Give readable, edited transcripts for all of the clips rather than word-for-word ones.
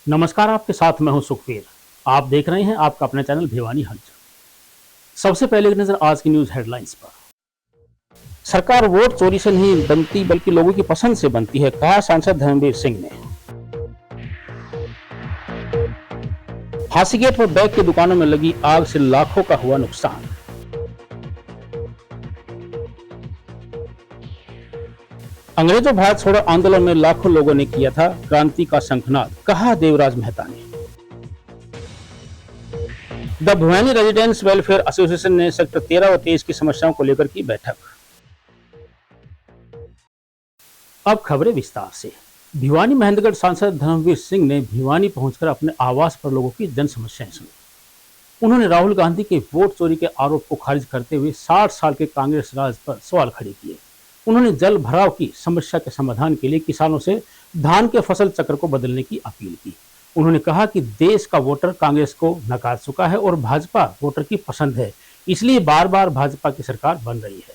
नमस्कार, आपके साथ मैं हूं सुखवीर। आप देख रहे हैं आपका अपना चैनल भिवानी हलचल। सबसे पहले एक नजर आज की न्यूज हेडलाइंस पर। सरकार वोट चोरी से नहीं बनती बल्कि लोगों की पसंद से बनती है, कहा सांसद धर्मवीर सिंह ने। फांसी गेट पर बैग की दुकानों में लगी आग से लाखों का हुआ नुकसान। अंग्रेजों भारत छोड़ो आंदोलन में लाखों लोगों ने किया था क्रांति का शंखनाद, कहा देवराज मेहता ने। The Bhiwani residents welfare association ने सेक्टर 13 और 23 की समस्याओं को लेकर की बैठक। अब खबरें विस्तार से। भिवानी महेंद्रगढ़ सांसद धर्मवीर सिंह ने भिवानी पहुंचकर अपने आवास पर लोगों की जन समस्याएं सुनी। उन्होंने राहुल गांधी के वोट चोरी के आरोप को खारिज करते हुए 60 साल के कांग्रेस राज पर सवाल खड़े किए। उन्होंने जल भराव की समस्या के समाधान के लिए किसानों से धान के फसल चक्र को बदलने की अपील की। उन्होंने कहा कि देश का वोटर कांग्रेस को नकार चुका है और भाजपा वोटर की पसंद है, इसलिए बार बार भाजपा की सरकार बन रही है।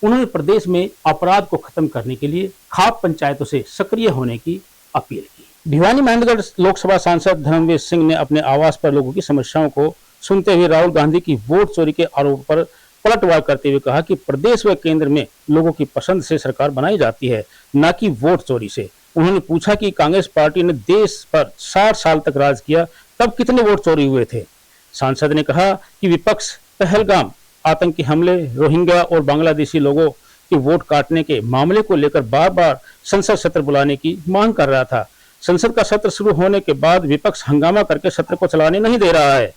उन्होंने प्रदेश में अपराध को खत्म करने के लिए खाप पंचायतों से सक्रिय होने की अपील की। भिवानी महेंद्रगढ़ लोकसभा सांसद धर्मवीर सिंह ने अपने आवास पर लोगों की समस्याओं को सुनते हुए राहुल गांधी की वोट चोरी के आरोप पर पलटवार करते हुए कहा कि प्रदेश व केंद्र में लोगों की पसंद से सरकार बनाई जाती है, न कि वोट चोरी से। उन्होंने पूछा कि कांग्रेस पार्टी ने देश पर 60 साल तक राज किया, तब कितने वोट चोरी हुए थे। सांसद ने कहा कि विपक्ष पहलगाम आतंकी हमले, रोहिंग्या और बांग्लादेशी लोगों के वोट काटने के मामले को लेकर बार बार संसद सत्र बुलाने की मांग कर रहा था। संसद का सत्र शुरू होने के बाद विपक्ष हंगामा करके सत्र को चलाने नहीं दे रहा है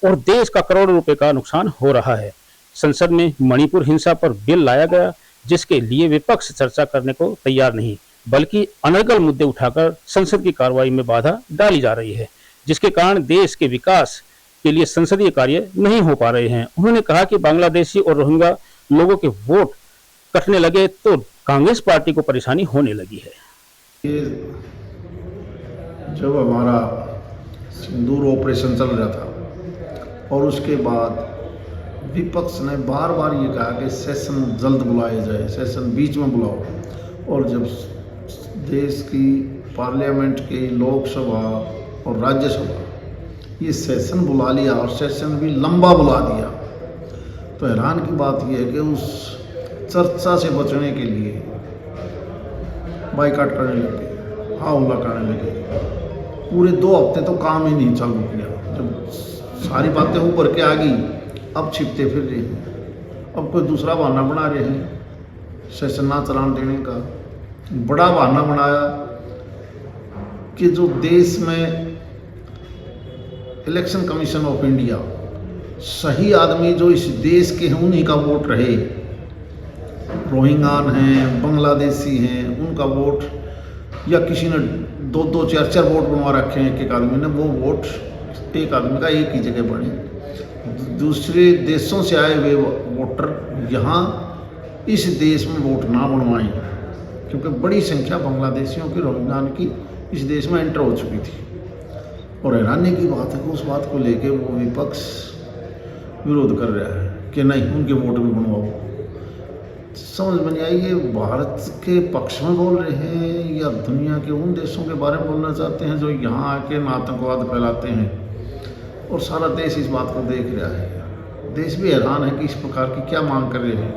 और देश का करोड़ों रुपए का नुकसान हो रहा है। संसद में मणिपुर हिंसा पर बिल लाया गया, जिसके लिए विपक्ष चर्चा करने को तैयार नहीं, बल्कि अनर्गल मुद्दे उठाकर संसद की कार्रवाई में बाधा डाली जा रही है, जिसके कारण देश के विकास के लिए संसदीय कार्य नहीं हो पा रहे हैं। उन्होंने कहा कि बांग्लादेशी और रोहिंग्या लोगों के वोट कटने लगे तो कांग्रेस पार्टी को परेशानी होने लगी है। जब हमारा सिंदूर ऑपरेशन चल रहा था और उसके बाद विपक्ष ने बार बार ये कहा कि सेशन जल्द बुलाया जाए, सेशन बीच में बुलाओ। और जब देश की पार्लियामेंट की लोकसभा और राज्यसभा ये सेशन बुला लिया और सेशन भी लंबा बुला दिया, तो हैरान की बात यह है कि उस चर्चा से बचने के लिए बाइकाट करने लगे, हमला करने लगे। पूरे 2 हफ्ते तो काम ही नहीं चालू किया। जब सारी बातें ऊपर के आ गई, अब छिपते फिर रहे हैं, अब कोई दूसरा बहाना बना रहे हैं सेशन ना चलाने देने का। बड़ा बहाना बनाया कि जो देश में इलेक्शन कमीशन ऑफ इंडिया, सही आदमी जो इस देश के हैं उन्हीं का वोट रहे। रोहिंग्यान हैं, बांग्लादेशी हैं, उनका वोट, या किसी ने 2-2, 4-4 वोट बनवा रखे हैं एक आदमी ने, वो वोट एक आदमी का एक ही जगह बने। दूसरे देशों से आए हुए वोटर यहाँ इस देश में वोट ना बनवाएं, क्योंकि बड़ी संख्या बांग्लादेशियों की, रोहिंग्यान की इस देश में एंटर हो चुकी थी। और हैरानी की बात है कि उस बात को लेके वो विपक्ष विरोध कर रहा है कि नहीं, उनके वोट भी बनवाओ। समझ में नहीं आई, ये भारत के पक्ष में बोल रहे हैं या दुनिया के उन देशों के बारे में बोलना चाहते हैं जो यहाँ आके आतंकवाद फैलाते हैं। और सारा देश इस बात को देख रहा है। देश भी हैरान है कि इस प्रकार की क्या मांग कर रहे हैं।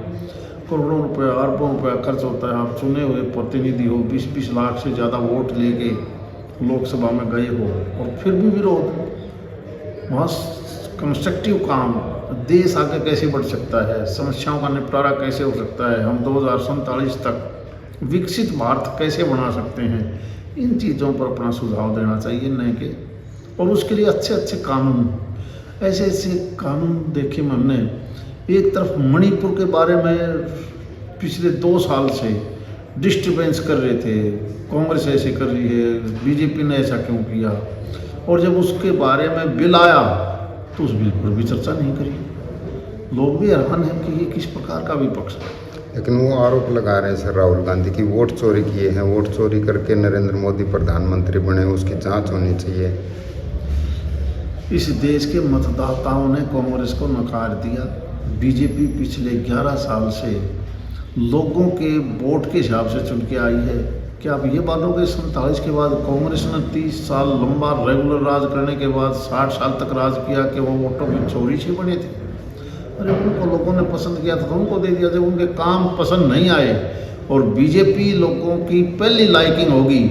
करोड़ों रुपया, अरबों रुपया खर्च होता है, आप चुने हुए प्रतिनिधि हो, 20-20 लाख से ज़्यादा वोट लेके लोकसभा में गए हो और फिर भी विरोध। वहाँ कंस्ट्रक्टिव काम, देश आगे कैसे बढ़ सकता है, समस्याओं का निपटारा कैसे हो सकता है, हम 2047 तक विकसित भारत कैसे बना सकते हैं, इन चीज़ों पर अपना सुझाव देना चाहिए, नहीं कि। और उसके लिए अच्छे अच्छे कानून, ऐसे ऐसे कानून देखे हमने। एक तरफ मणिपुर के बारे में पिछले 2 साल से डिस्टर्बेंस कर रहे थे, कांग्रेस ऐसे कर रही है, बीजेपी ने ऐसा क्यों किया, और जब उसके बारे में बिल आया तो उस बिल पर भी चर्चा नहीं करी। लोग भी हैरान हैं कि ये किस प्रकार का विपक्ष है। लेकिन वो आरोप लगा रहे हैं सर राहुल गांधी की वोट चोरी किए हैं, वोट चोरी करके नरेंद्र मोदी प्रधानमंत्री बने, उसकी जांच होनी चाहिए। इस देश के मतदाताओं ने कांग्रेस को नकार दिया। बीजेपी पिछले 11 साल से लोगों के वोट के हिसाब से चुन के आई है क्या आप ये मानोगे 47 के बाद कांग्रेस ने 30 साल लंबा रेगुलर राज करने के बाद 60 साल तक राज किया कि वो वोटों की चोरी से बने थे? अरे उनको लोगों ने पसंद किया था तो उनको दे दिया। जब उनके काम पसंद नहीं आए और बीजेपी लोगों की पहली लाइकिंग होगी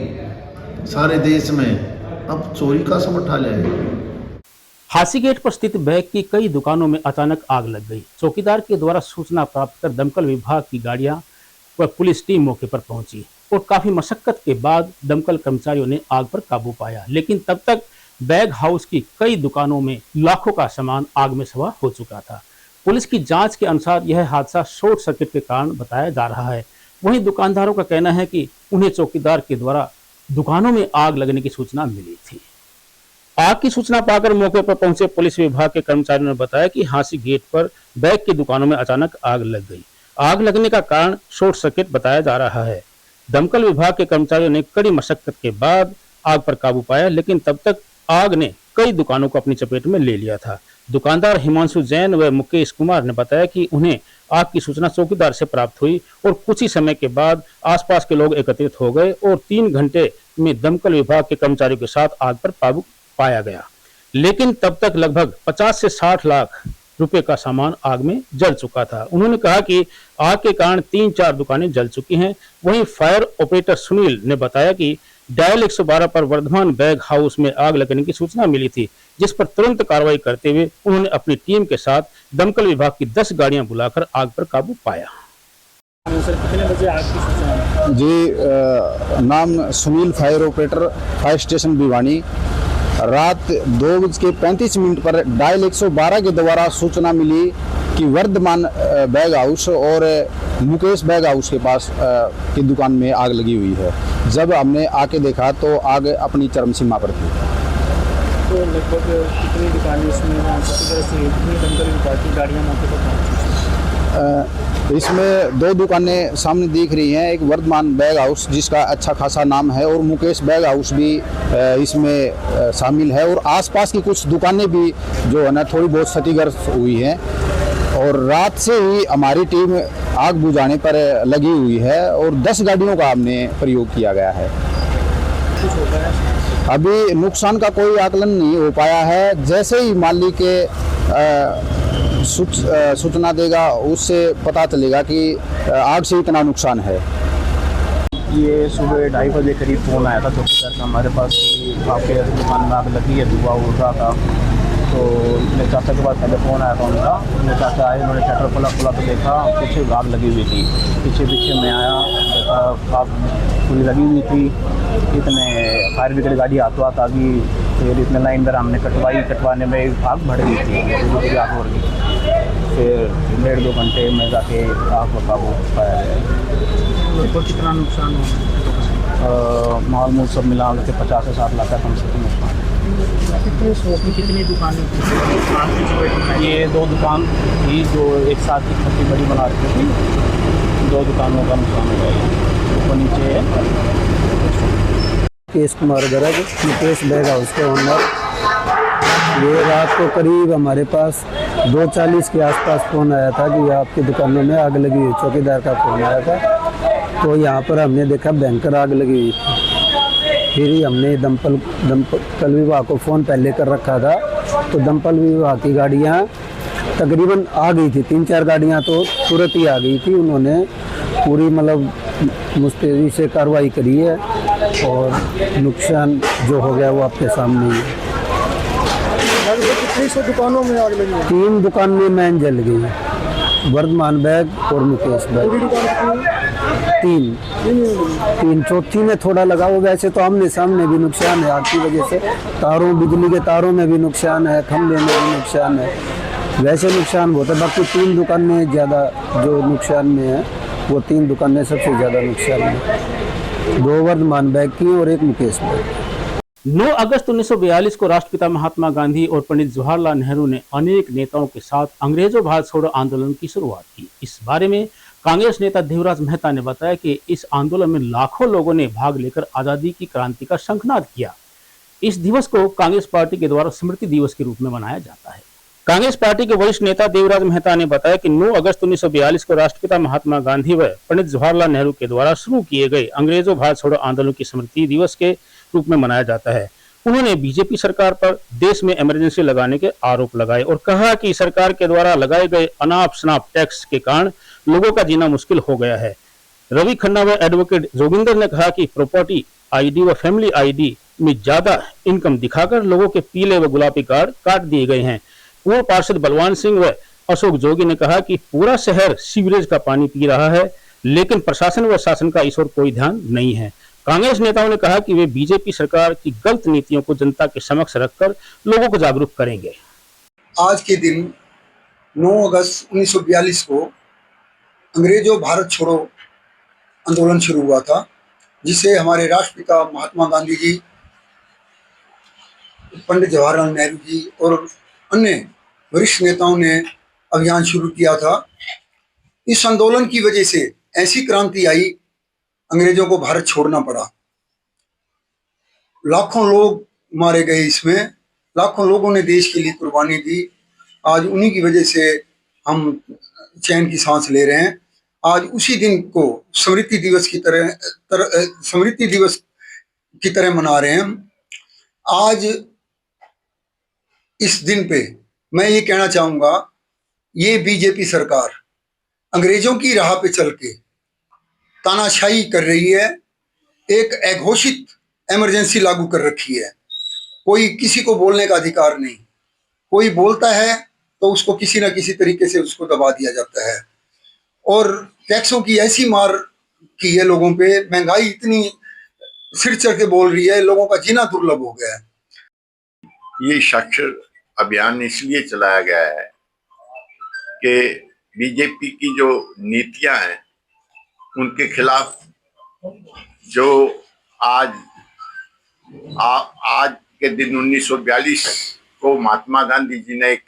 सारे देश में, अब चोरी का सब उठा ले। हासी गेट पर स्थित बैग की कई दुकानों में अचानक आग लग गई। चौकीदार के द्वारा सूचना प्राप्त कर दमकल विभाग की गाड़ियां व पुलिस टीम मौके पर पहुंची और काफी मशक्कत के बाद दमकल कर्मचारियों ने आग पर काबू पाया, लेकिन तब तक बैग हाउस की कई दुकानों में लाखों का सामान आग में सवार हो चुका था। पुलिस की जांच के अनुसार यह हादसा शॉर्ट सर्किट के कारण बताया जा रहा है। वहीं दुकानदारों का कहना है कि उन्हें चौकीदार के द्वारा दुकानों में आग लगने की सूचना मिली थी। आग की सूचना पाकर मौके पर पहुंचे पुलिस विभाग के कर्मचारियों ने बताया कि हांसी गेट पर बैग की दुकानों में अचानक आग लग गई। आग लगने का कारण शॉर्ट सर्किट बताया जा रहा है। दमकल विभाग के कर्मचारियों ने कड़ी मशक्कत के बाद आग पर काबू पाया, लेकिन तब तक आग ने कई दुकानों को अपनी चपेट में ले लिया था। दुकानदार हिमांशु जैन व मुकेश कुमार ने बताया कि उन्हें आग की सूचना चौकीदार से प्राप्त हुई और कुछ ही समय के बाद आसपास के लोग एकत्रित हो गए और 3 घंटे में दमकल विभाग के कर्मचारियों के साथ आग पर काबू पाया गया, लेकिन तब तक लगभग 50 से 60 लाख रुपए का सामान आग में जल चुका था। उन्होंने कहा कि आग के कारण 3-4 दुकानें जल चुकी हैं। वहीं फायर ऑपरेटर सुनील ने बताया कि डायल 112 पर वर्धमान बैग हाउस में आग लगने की सूचना मिली थी, जिस पर तुरंत कार्रवाई करते हुए उन्होंने अपनी टीम के साथ दमकल विभाग की 10 गाड़ियां बुलाकर आग पर काबू पाया। सर, कितने बजे आग की सूचना? जी, नाम Sunil, fire operator, fire station Bhiwani. रात 2:35 पर डायल 112 के द्वारा सूचना मिली कि वर्धमान बैग हाउस और मुकेश बैग हाउस के पास की दुकान में आग लगी हुई है। जब हमने आके देखा तो आग अपनी चरम सीमा पर थी। तो लगभग कितनी दुकानें इसमें कितनी दमकल विभाग की गाड़ियाँ मौके पर पहुँची? इसमें 2 दुकानें सामने दिख रही हैं, एक वर्धमान बैग हाउस जिसका अच्छा खासा नाम है और मुकेश बैग हाउस भी इसमें शामिल है, और आसपास की कुछ दुकानें भी जो है ना थोड़ी बहुत क्षतिग्रस्त हुई हैं। और रात से ही हमारी टीम आग बुझाने पर लगी हुई है और 10 गाड़ियों का हमने प्रयोग किया गया है। कुछ होता है? अभी नुकसान का कोई आकलन नहीं हो पाया है। जैसे ही मालिक के सूचना देगा उससे पता चलेगा कि आग से इतना नुकसान है। ये सुबह 2:30 बजे करीब फ़ोन आया था चौकीदार का हमारे पास कि आपके दुकान में आग लगी है, धुआं उड़ रहा था। तो मेरे चाचा के पास पहले फ़ोन आया था उनका। मेरे चाचा आए, उन्होंने शटर खोला तो देखा पीछे आग लगी हुई थी। पीछे मैं आया, देखा आग पूरी लगी हुई थी। इतने फायर ब्रिगेड गाड़ी हाथों आ गई, फिर इतने लाइन दर हमने कटवाने में आग बढ़ गई थी, पूरी आग बढ़ गई। फिर 1.5-2 घंटे में जाके आग पर काबू पाया गया। तो कितना नुकसान हुआ? माल मूल सब मिला के 50 से 60 लाख का कम से कम नुकसान। कितनी दुकानें थी? ये 2 दुकान थी जो एक साथ की छत्ती बड़ी बना रखी थी। 2 दुकानों का नुकसान हो गया। ऊपर नीचे है। मुकेश कुमार गर्ग, मुकेश बैग हाउस के ओनर। ये रात को करीब हमारे पास 2:40 के आसपास फ़ोन आया था कि आपकी दुकानों में आग लगी हुई। चौकीदार का फ़ोन आया था, तो यहाँ पर हमने देखा भयंकर आग लगी हुई थी। फिर ही हमने दमकल विभाग को फ़ोन पहले कर रखा था, तो दमकल विभाग की गाड़ियाँ तकरीबन आ गई थी। 3-4 गाड़ियाँ तो तुरंत ही आ गई थी। उन्होंने पूरी मतलब मुस्तैदी से कार्रवाई करी है और नुकसान जो हो गया वो आपके सामने ही है। कितनी सौ दुकानों में आग लगी? 3 दुकान में मैन जल गई, वर्धमान बैग और मुकेश बैग। 3 चौथी में थोड़ा लगा हुआ। वैसे तो आमने सामने भी नुकसान है आग की वजह से, बिजली के तारों में भी नुकसान है, खंभे में भी नुकसान है। वैसे नुकसान बहुत है। बाकी 3 दुकानें ज़्यादा जो नुकसान में है, वो 3 दुकानें सबसे ज़्यादा नुकसान में, 2 वर्धमान बैग की और 1 मुकेश बैग। 9 अगस्त 1942 को राष्ट्रपिता महात्मा गांधी और पंडित जवाहरलाल नेहरू ने अनेक नेताओं के साथ अंग्रेजों भारत छोड़ो आंदोलन की शुरुआत की। इस बारे में कांग्रेस नेता देवराज मेहता ने बताया कि इस आंदोलन में लाखों लोगों ने भाग लेकर आजादी की क्रांति का शंखनाद किया। इस दिवस को कांग्रेस पार्टी के द्वारा स्मृति दिवस के रूप में मनाया जाता है। कांग्रेस पार्टी के वरिष्ठ नेता देवराज मेहता ने बताया कि 9 अगस्त 1942 को राष्ट्रपिता महात्मा गांधी व पंडित जवाहरलाल नेहरू के द्वारा शुरू किए गए अंग्रेजों भारत छोड़ो आंदोलन की स्मृति दिवस के रूप में मनाया जाता है। उन्होंने बीजेपी सरकार पर देश में इमरजेंसी लगाने के आरोप लगाए और कहा कि सरकार के द्वारा लगाए गए अनाप शनाप टैक्स के कारण लोगों का जीना मुश्किल हो गया है। रवि खन्ना व एडवोकेट जोगिंदर ने कहा कि प्रॉपर्टी आईडी व फैमिली आईडी में ज्यादा इनकम दिखाकर लोगों के पीले व गुलाबी कार्ड काट दिए गए हैं। पूर्व पार्षद बलवान सिंह व अशोक जोगी ने कहा कि पूरा शहर सीवरेज का पानी पी रहा है, लेकिन प्रशासन व शासन का इस ओर कोई ध्यान नहीं है। कांग्रेस नेताओं ने कहा कि वे बीजेपी सरकार की गलत नीतियों को जनता के समक्ष रखकर लोगों को जागरूक करेंगे। आज के दिन 9 अगस्त 1942 को अंग्रेजों भारत छोड़ो आंदोलन शुरू हुआ था, जिसे हमारे राष्ट्रपिता महात्मा गांधी जी, पंडित जवाहरलाल नेहरू जी और अन्य वरिष्ठ नेताओं ने अभियान शुरू किया था। इस आंदोलन की वजह से ऐसी क्रांति आई, अंग्रेजों को भारत छोड़ना पड़ा। लाखों लोग मारे गए, इसमें लाखों लोगों ने देश के लिए कुर्बानी दी। आज उन्हीं की वजह से हम चैन की सांस ले रहे हैं। आज उसी दिन को स्मृति दिवस की तरह मना रहे हैं हम। आज इस दिन पे मैं ये कहना चाहूँगा, ये बीजेपी सरकार अंग्रेजों की राह पे चल के तानाशाही कर रही है। एक अघोषित इमरजेंसी लागू कर रखी है। कोई किसी को बोलने का अधिकार नहीं। कोई बोलता है तो उसको किसी ना किसी तरीके से उसको दबा दिया जाता है। और टैक्सों की ऐसी मार की है लोगों पे, महंगाई इतनी सिर चढ़ के बोल रही है, लोगों का जीना दुर्लभ हो गया है। ये साक्षर अभियान इसलिए चलाया गया है कि बीजेपी की जो नीतियां हैं उनके खिलाफ जो आज के दिन 1942 को महात्मा गांधी जी ने एक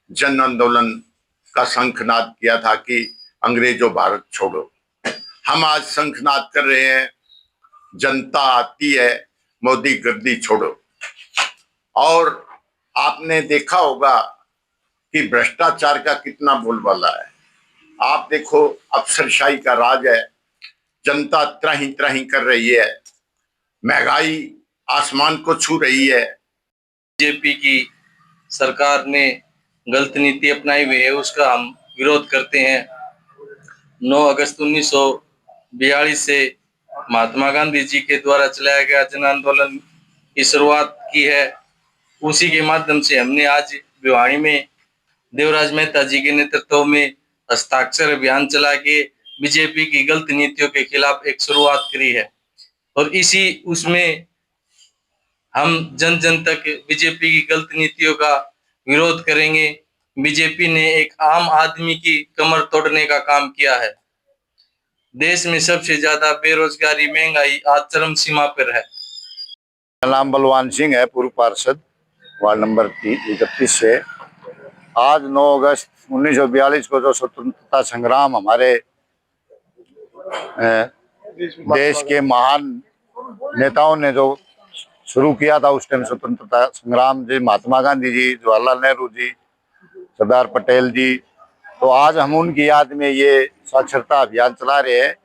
जन आंदोलन का शंखनाद किया था कि अंग्रेजों भारत छोड़ो। हम आज शंखनाद कर रहे हैं, जनता आती है, मोदी गद्दी छोड़ो। और आपने देखा होगा कि भ्रष्टाचार का कितना बोलबाला है। आप देखो, अफसरशाही का राज है, जनता त्राही त्राही कर रही है, महंगाई आसमान को छू रही है। बीजेपी की सरकार ने गलत नीति अपनाई हुई है, उसका हम विरोध करते हैं। 9 अगस्त 1942 से महात्मा गांधी जी के द्वारा चलाया गया जन आंदोलन की शुरुआत की है। उसी के माध्यम से हमने आज भिवानी में देवराज मेहता जी के नेतृत्व में हस्ताक्षर अभियान चला के बीजेपी की गलत नीतियों के खिलाफ एक शुरुआत करी है। और इसी उसमें हम जन जन तक बीजेपी की गलत नीतियों का विरोध करेंगे। बीजेपी ने एक आम आदमी की कमर तोड़ने का काम किया है। देश में सबसे ज्यादा बेरोजगारी, महंगाई आज चरम सीमा पर है। मेरा नाम बलवान सिंह है, पूर्व पार्षद, वार्ड नंबर 31 से। आज 9 अगस्त 1942 को जो स्वतंत्रता संग्राम हमारे देश के महान नेताओं ने जो शुरू किया था, उस टाइम स्वतंत्रता संग्राम जी, महात्मा गांधी जी, जवाहरलाल नेहरू जी, सरदार पटेल जी, तो आज हम उनकी याद में ये साक्षरता अभियान चला रहे हैं।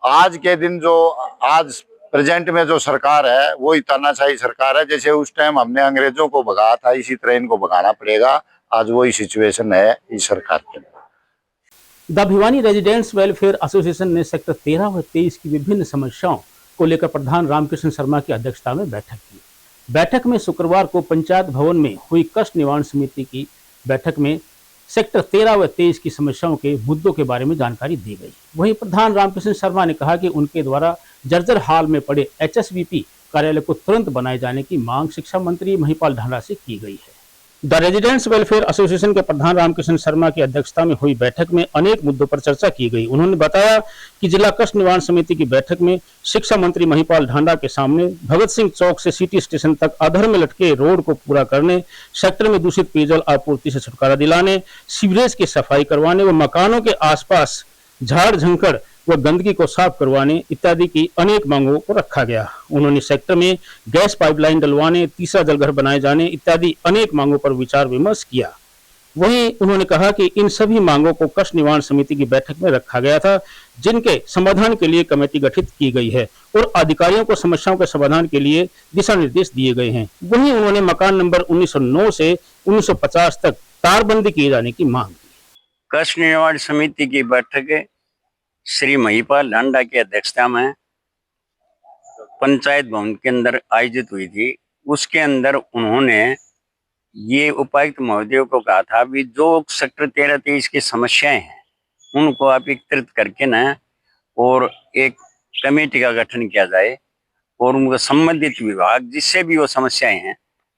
आज के दिन जो आज प्रेजेंट में जो सरकार है वही तानाशाही सरकार है। जैसे उस टाइम हमने अंग्रेजों को भगाया था, इसी तरह इनको भगाना पड़ेगा। आज वही सिचुएशन है इस सरकार के। The Bhiwani residents welfare association ने सेक्टर 13 व 23 की विभिन्न समस्याओं को लेकर प्रधान रामकृष्ण शर्मा की अध्यक्षता में बैठक की। बैठक में शुक्रवार को पंचायत भवन में हुई कष्ट निवारण समिति की बैठक में सेक्टर 13 व 23 की समस्याओं के मुद्दों के बारे में जानकारी दी गई। वहीं प्रधान रामकृष्ण शर्मा ने कहा कि उनके द्वारा जर्जर हाल में पड़े HSBP कार्यालय को तुरंत बनाए जाने की मांग शिक्षा मंत्री महिपाल ढांडा से की गई है। द रेजिडेंट्स वेलफेयर एसोसिएशन के प्रधान रामकृष्ण शर्मा की अध्यक्षता में हुई बैठक में अनेक मुद्दों पर चर्चा की गई। उन्होंने बताया कि जिला कष्ट निवारण समिति की बैठक में शिक्षा मंत्री महिपाल ढांडा के सामने भगत सिंह चौक से सिटी स्टेशन तक अधर में लटके रोड को पूरा करने, सेक्टर में दूषित पेयजल आपूर्ति से छुटकारा दिलाने, सीवरेज की सफाई करवाने व मकानों के आसपास झाड़ झंकड़ व गंदगी को साफ करवाने इत्यादि की अनेक मांगों को रखा गया। उन्होंने सेक्टर में गैस पाइपलाइन डलवाने, तीसरा जलघर बनाए जाने इत्यादि अनेक मांगों पर विचार विमर्श किया। वहीं उन्होंने कहा कि इन सभी मांगों को कष्ट निवारण समिति की बैठक में रखा गया था, जिनके समाधान के लिए कमेटी गठित की गई है और अधिकारियों को समस्याओं के समाधान के लिए दिशा निर्देश दिए गए हैं। वहीं उन्होंने मकान नंबर 1909 से 1950 तक तारबंदी किए जाने की मांग की। कष्ट निवारण समिति की बैठक श्री महिपाल लांडा की अध्यक्षता में पंचायत भवन के अंदर आयोजित हुई थी। उसके अंदर उन्होंने ये उपायुक्त महोदय को कहा था भी जो सेक्टर 13-23 की समस्याएं हैं उनको आप एकत्रित करके ना और एक कमेटी का गठन किया जाए और उनको संबंधित विभाग जिससे भी वो समस्याएं हैं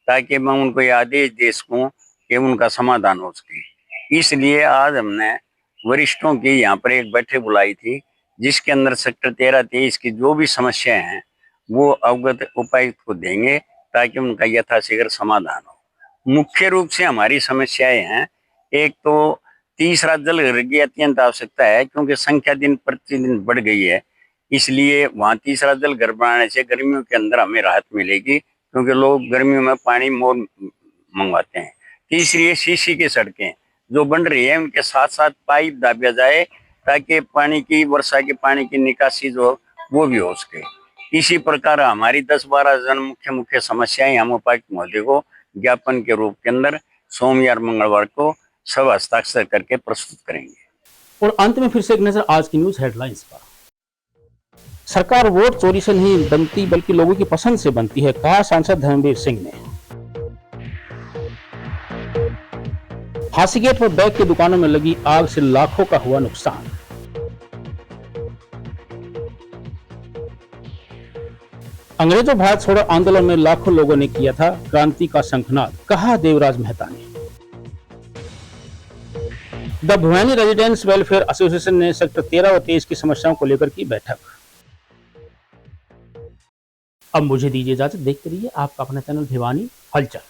ताकि मैं उनको ये आदेश दे सकूं कि उनका समाधान हो सके। इसलिए आज हमने वरिष्ठों की यहाँ पर एक बैठक बुलाई थी जिसके अंदर सेक्टर 13-23 की जो भी समस्याएं हैं वो अवगत उपायुक्त को देंगे ताकि उनका यथाशीघ्र समाधान हो। मुख्य रूप से हमारी समस्याएं हैं, एक तो तीसरा जल घर की अत्यंत आवश्यकता है क्योंकि संख्या दिन प्रतिदिन बढ़ गई है, इसलिए वहाँ तीसरा जल घर बनाने से गर्मियों के अंदर हमें राहत मिलेगी क्योंकि लोग गर्मियों में पानी मोर मंगवाते हैं। तीसरी है सीसी की सड़कें जो बन रही है उनके साथ साथ पाइप दाबिया जाए ताकि पानी की वर्षा के पानी की निकासी जो वो भी हो सके। इसी प्रकार हमारी 10-12 जन मुख्य समस्याएं हम उपायुक्त महोदय को ज्ञापन के रूप के अंदर सोमवार मंगलवार को सब हस्ताक्षर करके प्रस्तुत करेंगे। और अंत में फिर से एक नजर आज की न्यूज हेडलाइंस पर। सरकार वोट चोरी से नहीं बनती बल्कि लोगों की पसंद से बनती है, कहा सांसद धर्मवीर सिंह ने। फांसी गेट पर बैग की दुकानों में लगी आग से लाखों का हुआ नुकसान। अंग्रेजों भारत छोड़ो आंदोलन में लाखों लोगों ने किया था क्रांति का शंखनाद, कहा देवराज मेहता ने। The Bhiwani residents welfare association ने सेक्टर 13 और 23 की समस्याओं को लेकर की बैठक। अब मुझे दीजिए इजाजत, देखते रहिए आपका अपना चैनल भिवानी हलचल।